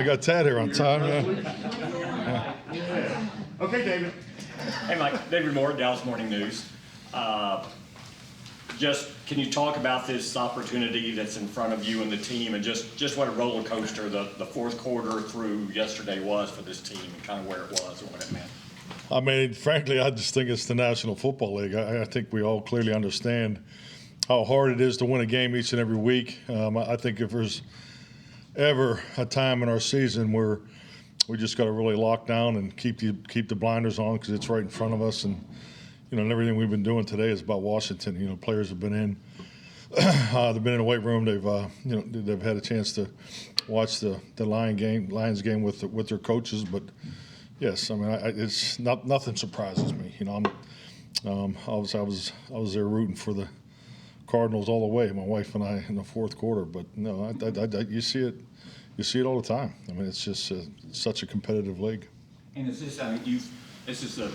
I got Tad here on time. Yeah. Okay, David. Hey, Mike. David Moore, Dallas Morning News. Just can you talk about this opportunity that's in front of you and the team, and just what a roller coaster the fourth quarter through yesterday was for this team, and kind of where it was and what it meant? I mean, frankly, I just think it's the National Football League. I think we all clearly understand how hard it is to win a game each and every week. I think if there's ever a time in our season where we just got to really lock down and keep the blinders on, because it's right in front of us, and and everything we've been doing today is about Washington. Players have been in, they've been in the weight room. They've had a chance to watch the Lions game with their coaches. But yes, I mean, it's nothing surprises me. I was there rooting for the Cardinals all the way, my wife and I, in the fourth quarter. But no, you see it all the time. I mean, it's just such a competitive league. And is this? This is the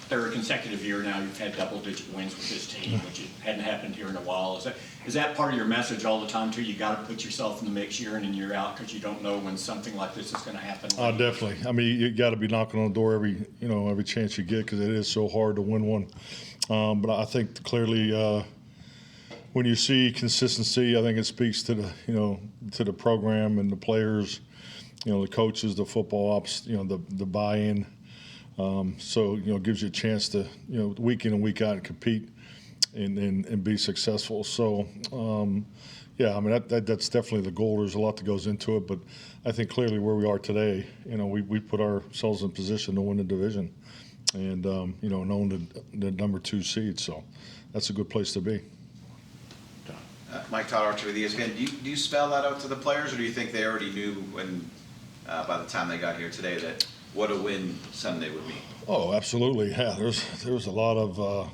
third consecutive year now you've had double-digit wins with this team, which hadn't happened here in a while. Is that part of your message all the time too? You got to put yourself in the mix year in and year out, because you don't know when something like this is going to happen. Definitely. I mean, you got to be knocking on the door every chance you get, because it is so hard to win one. But I think clearly, when you see consistency, I think it speaks to the program and the players, the coaches, the football ops, the buy-in. So it gives you a chance to week in and week out compete and be successful. So yeah, I mean that's definitely the goal. There's a lot that goes into it, but I think clearly where we are today, we put ourselves in position to win the division, and own the number 2 seed. So that's a good place to be. Mike, Todd Archer with ESPN. Do you spell that out to the players, or do you think they already knew when by the time they got here today that what a win Sunday would mean? Oh, absolutely. Yeah, there was a lot of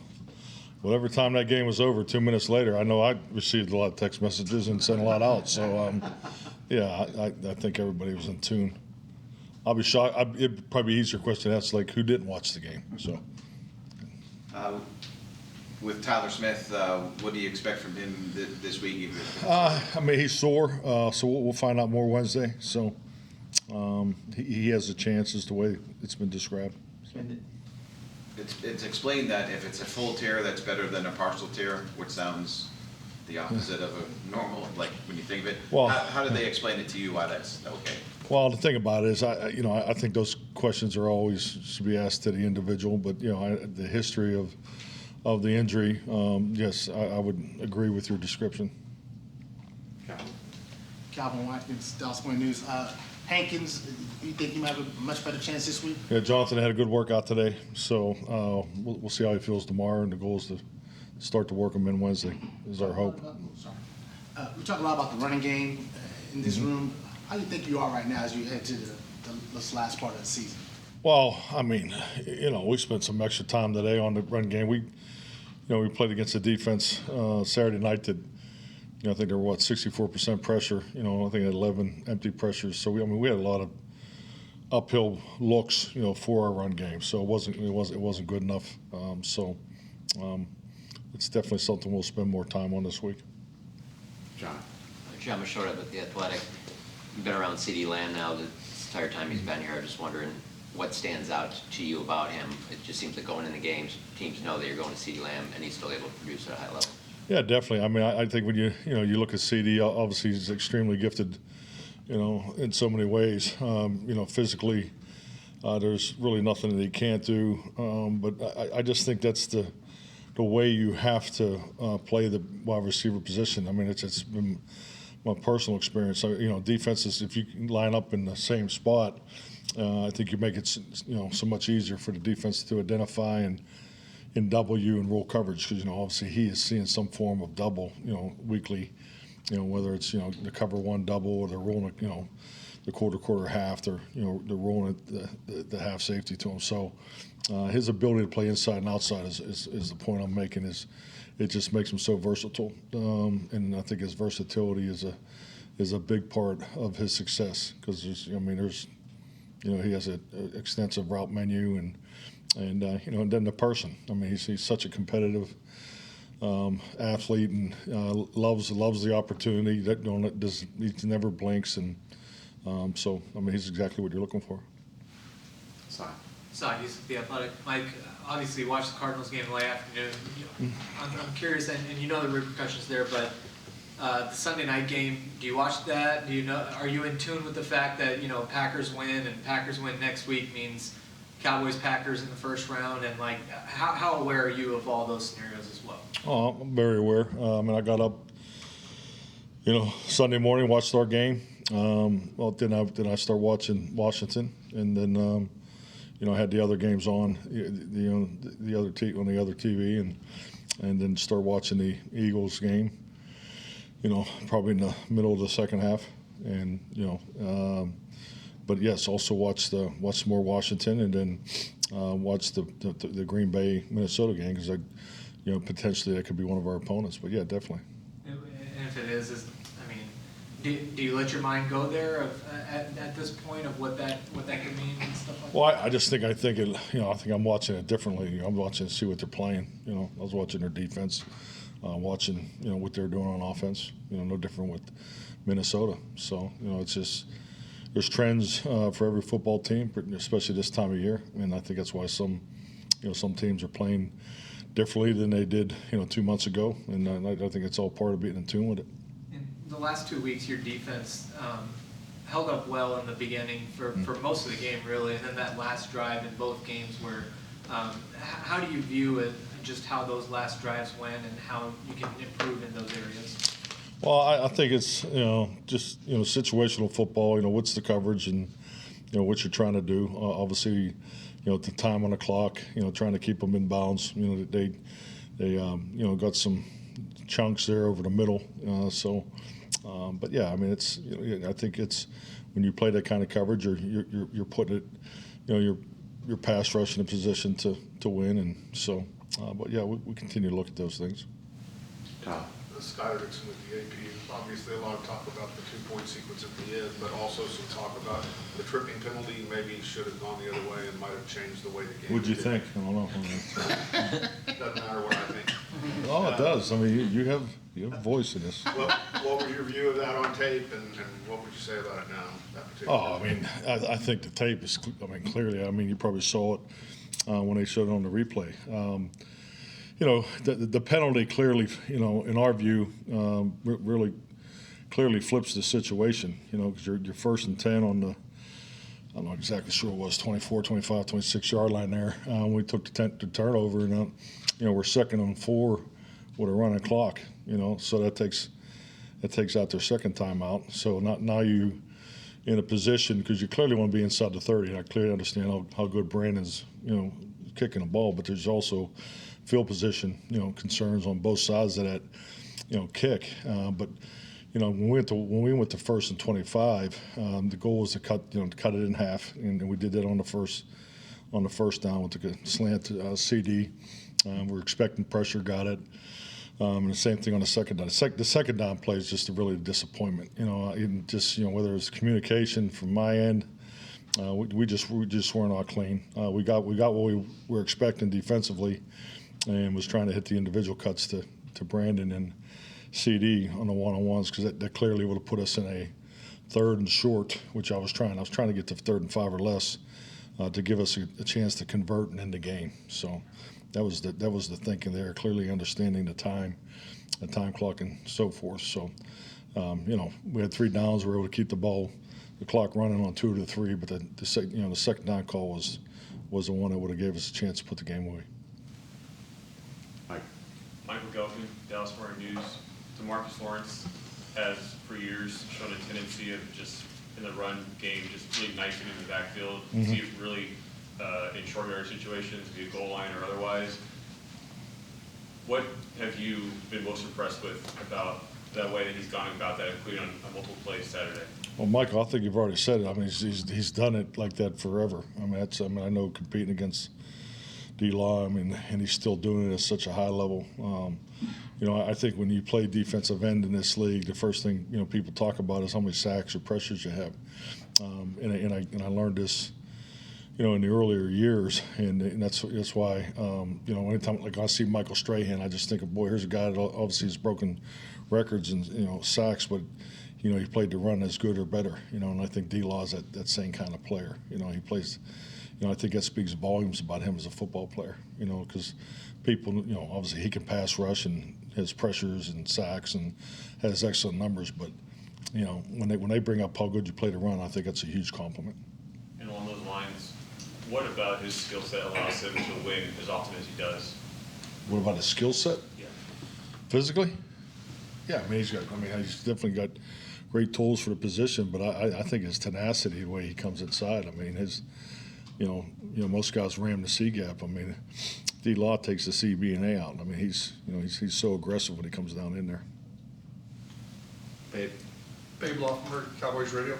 whatever time that game was over. 2 minutes later, I know I received a lot of text messages and sent a lot out. So yeah, I think everybody was in tune. I'll be shocked. It'd probably be easier question to ask, like, who didn't watch the game. So. With Tyler Smith, what do you expect from him this week? I mean, he's sore, so we'll find out more Wednesday. So he has a chance, as the way it's been described. So. It's explained that if it's a full tear, that's better than a partial tear, which sounds the opposite of a normal, like when you think of it. Well, how did they explain it to you why that's okay? Well, the thing about it is, I think those questions are always should be asked to the individual. But the history of the injury, yes, I would agree with your description. Calvin Watkins, Dallas Morning News. Hankins, you think he might have a much better chance this week? Yeah, Jonathan had a good workout today, so we'll see how he feels tomorrow, and the goal is to start to work him in Wednesday, is our hope. We talk a lot about the running game in this room. How do you think you are right now as you head to this last part of the season? Well, I mean, we spent some extra time today on the run game. We played against a defense Saturday night that, I think they were 64% pressure. I think they had 11 empty pressures. So we had a lot of uphill looks, for our run game. So it wasn't good enough. It's definitely something we'll spend more time on this week. John Machota with The Athletic. You've been around CeeDee Lamb now the entire time he's been here. I'm just wondering what stands out to you about him. It just seems like going in the games, teams know that you're going to CeeDee Lamb, and he's still able to produce at a high level. Yeah, definitely. I mean, I think when you look at CD, obviously he's extremely gifted, in so many ways. Physically, there's really nothing that he can't do. But I just think that's the way you have to play the wide receiver position. I mean, it's been my personal experience. So, defenses, if you can line up in the same spot, I think you make it so much easier for the defense to identify and double you and roll coverage, because obviously he is seeing some form of double weekly, whether it's the cover one double, or they're rolling the quarter half, they're rolling the half safety to him. So his ability to play inside and outside is the point I'm making. Is it just makes him so versatile, and I think his versatility is a big part of his success, because he has an extensive route menu and then the person. I mean, he's such a competitive athlete, and loves the opportunity. He never blinks, and So, I mean, he's exactly what you're looking for. Sorry. He's The Athletic. Mike, obviously you watched the Cardinals game late afternoon. I'm curious, and you know the repercussions there, but the Sunday night game, do you watch that? Are you in tune with the fact that, Packers win and Packers win next week means Cowboys Packers in the first round, and like how aware are you of all those scenarios as well? Oh, I'm very aware. I got up, Sunday morning, watched our game. Then I start watching Washington, and then I had the other games on the other on the other TV, and then start watching the Eagles game. Probably in the middle of the second half, and but yes, also watch more Washington, and then watch the Green Bay Minnesota game, because potentially that could be one of our opponents. But yeah, definitely. And if it is do you let your mind go there at this point of what that could mean and stuff like that? Well, I think I'm watching it differently. I'm watching to see what they're playing. I was watching their defense, watching what they're doing on offense. No different with Minnesota. So it's just there's trends for every football team, especially this time of year, and I think that's why some teams are playing differently than they did 2 months ago, and I think it's all part of being in tune with it. The last 2 weeks, your defense held up well in the beginning for most of the game, really, and then that last drive in both games where how do you view it, just how those last drives went and how you can improve in those areas? Well, I think it's just situational football. What's the coverage and what you're trying to do. Obviously, the time on the clock. Trying to keep them in bounds. They got some chunks there over the middle. But yeah, it's I think it's when you play that kind of coverage, you're putting it, your pass rush in a position to win, and so. But yeah, we continue to look at those things. Tom. Scott Erickson with the AP. Obviously, a lot of talk about the 2-point sequence at the end, but also some talk about the tripping penalty maybe should have gone the other way and might have changed the way the game. What'd you think? I don't know. Doesn't matter what I think. Oh, it does. you have a voice in this. What was your view of that on tape, and what would you say about it now? That particular I think the tape is. Clearly. You probably saw it when they showed it on the replay. The penalty clearly, in our view, really clearly flips the situation, because you're first and 10 on the, I'm not exactly sure it was, 24, 25, 26-yard line there. We took the turnover, and, we're second and 4 with a running clock, so that takes out their second timeout. So now you in a position, because you clearly want to be inside the 30. I clearly understand how good Brandon's, kicking the ball, but there's also field position, concerns on both sides of that, kick. But when we went to first and 25, the goal was to cut it in half, and we did that on the first down with the slant CD. We're expecting pressure, got it. And the same thing on the second down. The second down play is just a really disappointment. Whether it's communication from my end. We just weren't all clean. We got what we were expecting defensively, and was trying to hit the individual cuts to Brandon and CD on the one-on-ones, because that clearly would have put us in a third and short, which I was trying to get to third and 5 or less to give us a chance to convert and end the game. So that was the thinking there. Clearly understanding the time clock and so forth. So we had 3 downs. We were able to keep the clock running on 2 to 3, but the second down call was the one that would have gave us a chance to put the game away. Mike McCarthy, Dallas Morning News. DeMarcus Lawrence has for years shown a tendency of just in the run game, just really knifing in the backfield. Mm-hmm. See it really in short yard situations, be a goal line or otherwise. What have you been most impressed with about the way that he's gone about that, including on multiple plays Saturday? Well, Michael, I think you've already said it. He's done it like that forever. I know competing against D-Law, and he's still doing it at such a high level. I think when you play defensive end in this league, the first thing people talk about is how many sacks or pressures you have. And I learned this, in the earlier years, and that's why anytime I see Michael Strahan, I just think of, boy, here's a guy that obviously has broken records and sacks, but he played the run as good or better, and I think D-Law is that same kind of player. He plays, I think that speaks volumes about him as a football player, because people, obviously he can pass rush and has pressures and sacks and has excellent numbers, but, when they bring up how good you play the run, I think that's a huge compliment. And along those lines, what about his skill set allows him to win as often as he does? What about his skill set? Yeah. Physically? Yeah, he's definitely got great tools for the position, but I think his tenacity, the way he comes inside, his, most guys ram the C gap. D-Law takes the C, B, and A out. He's so aggressive when he comes down in there. Babe. Babe Loffenberg, Cowboys Radio.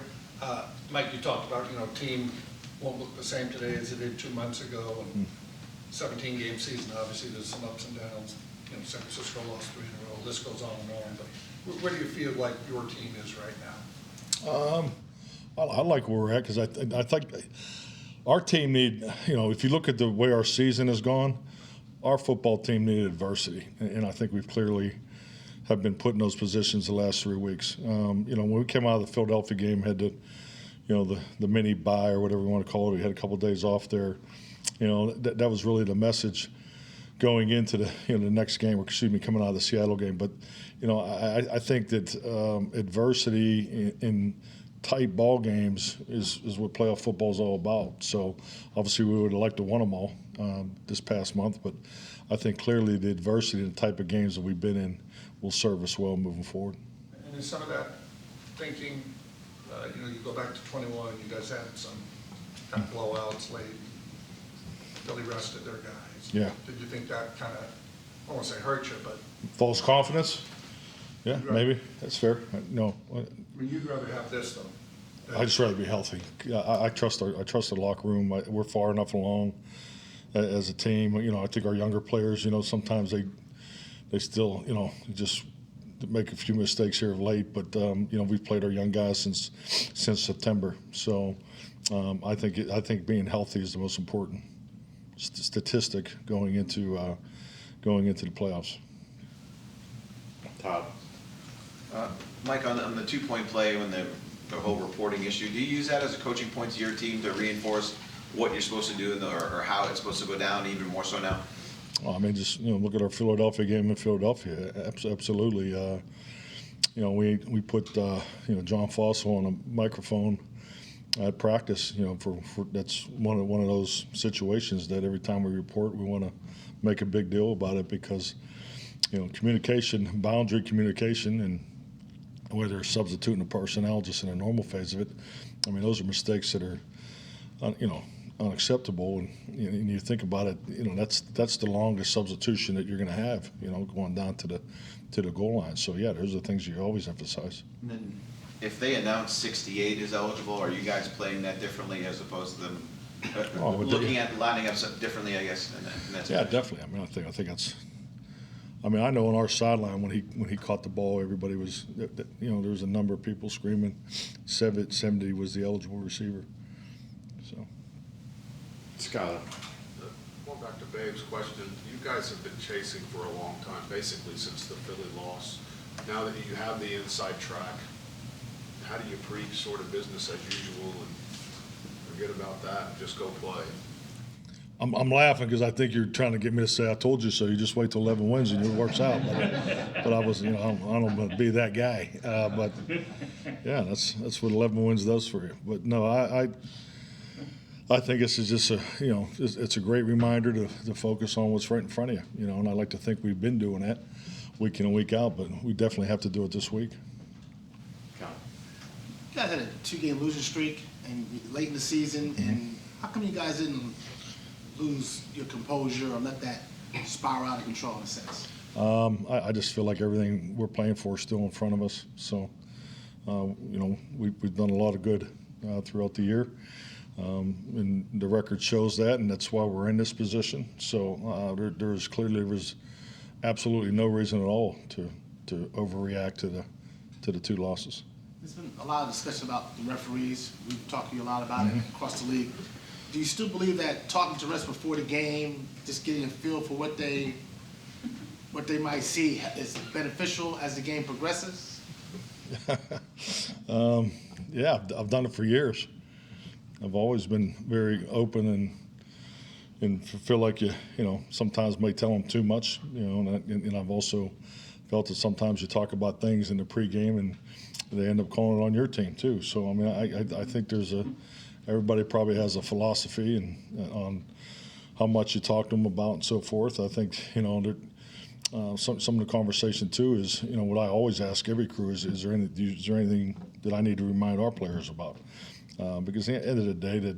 Mike, you talked about, team won't look the same today as it did 2 months ago, and 17-game season, obviously there's some ups and downs. San Francisco lost 3 in a row, list goes on and on, but where do you feel like your team is right now? I like where we're at, because I think our team if you look at the way our season has gone, our football team needed adversity, and I think we've clearly have been put in those positions the last 3 weeks. When we came out of the Philadelphia game, had to, the mini bye or whatever you want to call it. We had a couple of days off there. That was really the message going into the the next game, or coming out of the Seattle game. But I think that adversity in tight ball games is what playoff football is all about. So obviously we would have liked to win them all this past month, but I think clearly the adversity and the type of games that we've been in will serve us well moving forward. And in some of that thinking, you go back to 21, you guys had some kind of blowouts late. Philly rested their guys. Yeah. Did you think that kind of, I won't say hurt you, but? False confidence? Yeah, maybe. That's fair. No. You'd rather have this, though. I'd just rather be healthy. I trust the locker room. We're far enough along as a team. I think our younger players, sometimes they still, just make a few mistakes here of late. But we've played our young guys since September. So I think being healthy is the most important statistic going into the playoffs. Todd. Mike, on the 2-point play, when the whole reporting issue, do you use that as a coaching point to your team to reinforce what you're supposed to do or how it's supposed to go down, even more so now? Just look at our Philadelphia game in Philadelphia. Absolutely. We put John Fossil on a microphone at practice. For that's one of those situations that every time we report, we want to make a big deal about it, because communication, boundary communication, and whether they're substituting the personnel just in a normal phase of it, those are mistakes that are, unacceptable. And you think about it, that's the longest substitution that you're going to have, going down to the goal line. So yeah, those are the things you always emphasize. And then if they announce 68 is eligible, are you guys playing that differently as opposed to them looking at lining up differently, I guess? Yeah, definitely. I think that's. I know on our sideline when he caught the ball, everybody was, there was a number of people screaming. 70 was the eligible receiver. So. Scott. Going back to Babe's question, you guys have been chasing for a long time, basically since the Philly loss. Now that you have the inside track, how do you preach sort of business as usual and forget about that and just go play? I'm laughing because I think you're trying to get me to say I told you so. You just wait till 11 wins and it works out. But I was, I don't want to be that guy. But yeah, that's what 11 wins does for you. But no, I think this is just it's a great reminder to focus on what's right in front of you. And I like to think we've been doing that week in and week out, but we definitely have to do it this week. You guys had a 2-game losing streak and late in the season, and how come you guys didn't lose your composure or let that spiral out of control in a sense? I just feel like everything we're playing for is still in front of us. So, we've done a lot of good throughout the year, and the record shows that, and that's why we're in this position. So there was absolutely no reason at all to overreact to the 2 losses. There's been a lot of discussion about the referees. We've talked to you a lot about it across the league. Do you still believe that talking to refs before the game, just getting a feel for what they might see, is beneficial as the game progresses? Yeah, I've done it for years. I've always been very open and feel like you sometimes may tell them too much, and I've also felt that sometimes you talk about things in the pregame and they end up calling it on your team too. So I mean, I think everybody probably has a philosophy and on how much you talk to them about and so forth. I think some of the conversation too is what I always ask every crew is there anything that I need to remind our players about? Because at the end of the day, that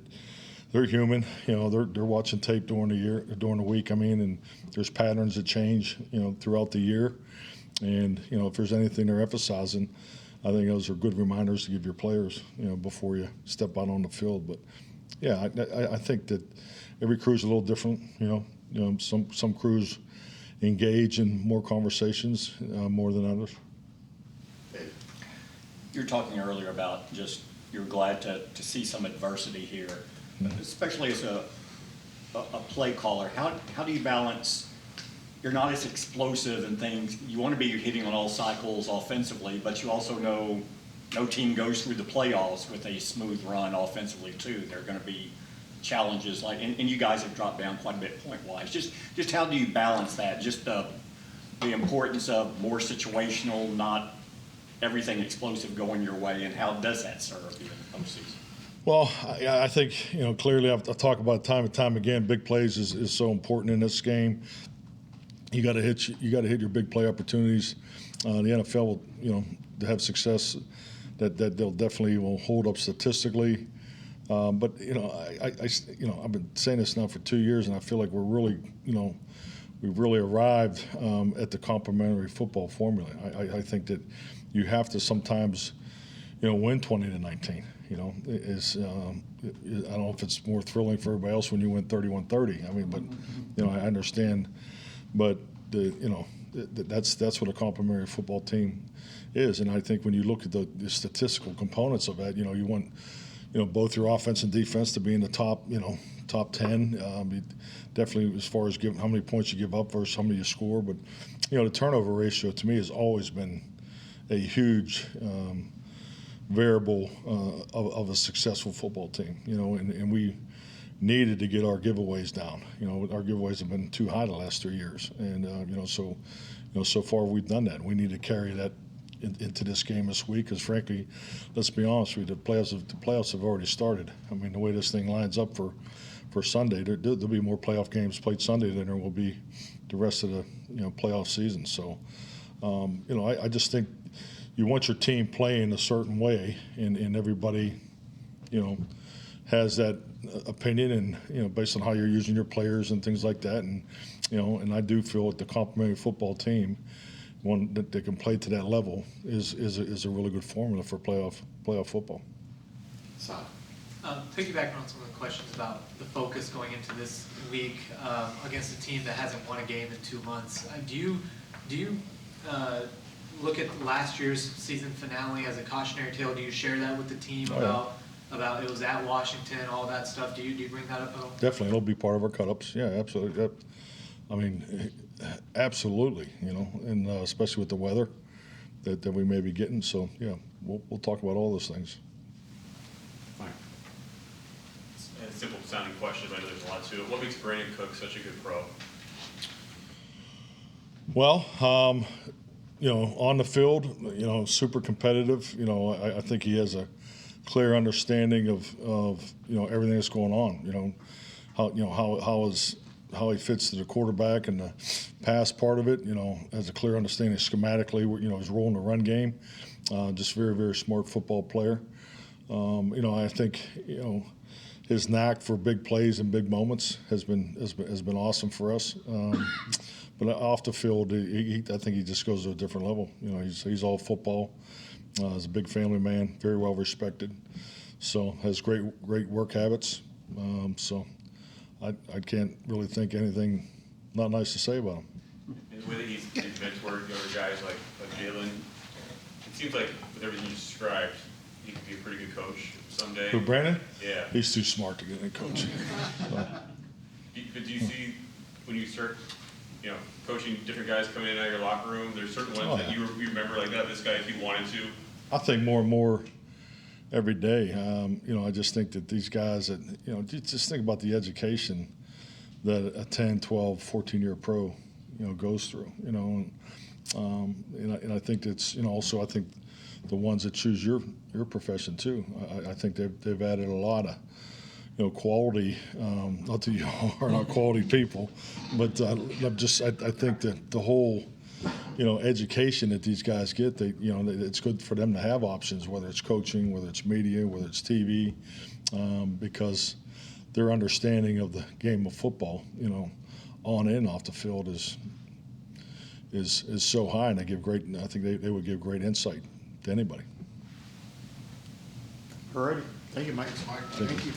they're human. They're watching tape during the week. I mean, and there's patterns that change throughout the year. And if there's anything they're emphasizing, I think those are good reminders to give your players before you step out on the field. But yeah, I think that every crew's a little different. Some crews engage in more conversations more than others. You're talking earlier about just you're glad to see some adversity here, especially as a play caller. How do you balance? You're not as explosive and things. You want to be hitting on all cycles offensively, but you also know no team goes through the playoffs with a smooth run offensively too. There are going to be challenges and you guys have dropped down quite a bit point wise. Just how do you balance that? Just the importance of more situational, not everything explosive going your way, and how does that serve you in the postseason? Well, I think clearly I've talked about it time and time again. Big plays is so important in this game. You got to hit your big play opportunities. The NFL will to have success that they'll definitely will hold up statistically. But I've been saying this now for 2 years, and I feel like we've really arrived at the complementary football formula. I think that you have to sometimes win 20-19. I don't know if it's more thrilling for everybody else when you win 31-30. I mean, but I understand, but that's what a complementary football team is, and I think when you look at the statistical components of that, you want both your offense and defense to be in the top 10. Definitely as far as how many points you give up versus how many you score, but the turnover ratio to me has always been a huge variable of a successful football team. And we needed to get our giveaways down. Our giveaways have been too high the last 3 years, and so far we've done that. We need to carry that into this game this week, because frankly, let's be honest with you, the playoffs have already started. I mean, the way this thing lines up for Sunday, there'll be more playoff games played Sunday than there will be the rest of the playoff season. So, I just think you want your team playing a certain way, and everybody, has that opinion, and based on how you're using your players and things like that, and I do feel that the complementary football team, one that they can play to that level, is a really good formula for playoff football. Piggybacking on some of the questions about the focus going into this week against a team that hasn't won a game in 2 months, do you look at last year's season finale as a cautionary tale? Do you share that with the team about it was at Washington, all that stuff? Do you bring that up at all? Definitely, it'll be part of our cut-ups. Yeah, absolutely. I mean, absolutely. And especially with the weather that we may be getting. So yeah, we'll talk about all those things. A simple sounding question, but I know there's a lot to it. What makes Brandon Cook such a good pro? Well, on the field, super competitive. I think he has a clear understanding of everything that's going on. How he fits to the quarterback and the pass part of it. Has a clear understanding schematically. His role in the run game. Just very, very smart football player. I think his knack for big plays and big moments has been awesome for us. But off the field, I think he just goes to a different level. He's all football. He's a big family man, very well respected. So has great work habits. So I can't really think anything not nice to say about him. And the way that he's mentored younger guys like Jalen, it seems like with everything you described, he could be a pretty good coach someday. Who, Brandon? Yeah. He's too smart to get in coaching. But do you see when you start, coaching different guys coming in out of your locker room, there's certain ones that you remember like, this guy, if he wanted to, I think more and more every day. You know, I just think that these guys that, you know, just think about the education that a 10, 12, 14-year pro, you know, goes through, you know. And I think it's, you know, also I think the ones that choose your profession too, I think they've added a lot of, you know, quality, not that you are not quality people, but I think that the whole, you know, education that these guys get, you know, it's good for them to have options, whether it's coaching, whether it's media, whether it's TV, because their understanding of the game of football, you know, on and off the field is so high, and they give great. I think they would give great insight to anybody. All righty. Thank you, Mike. Thank you.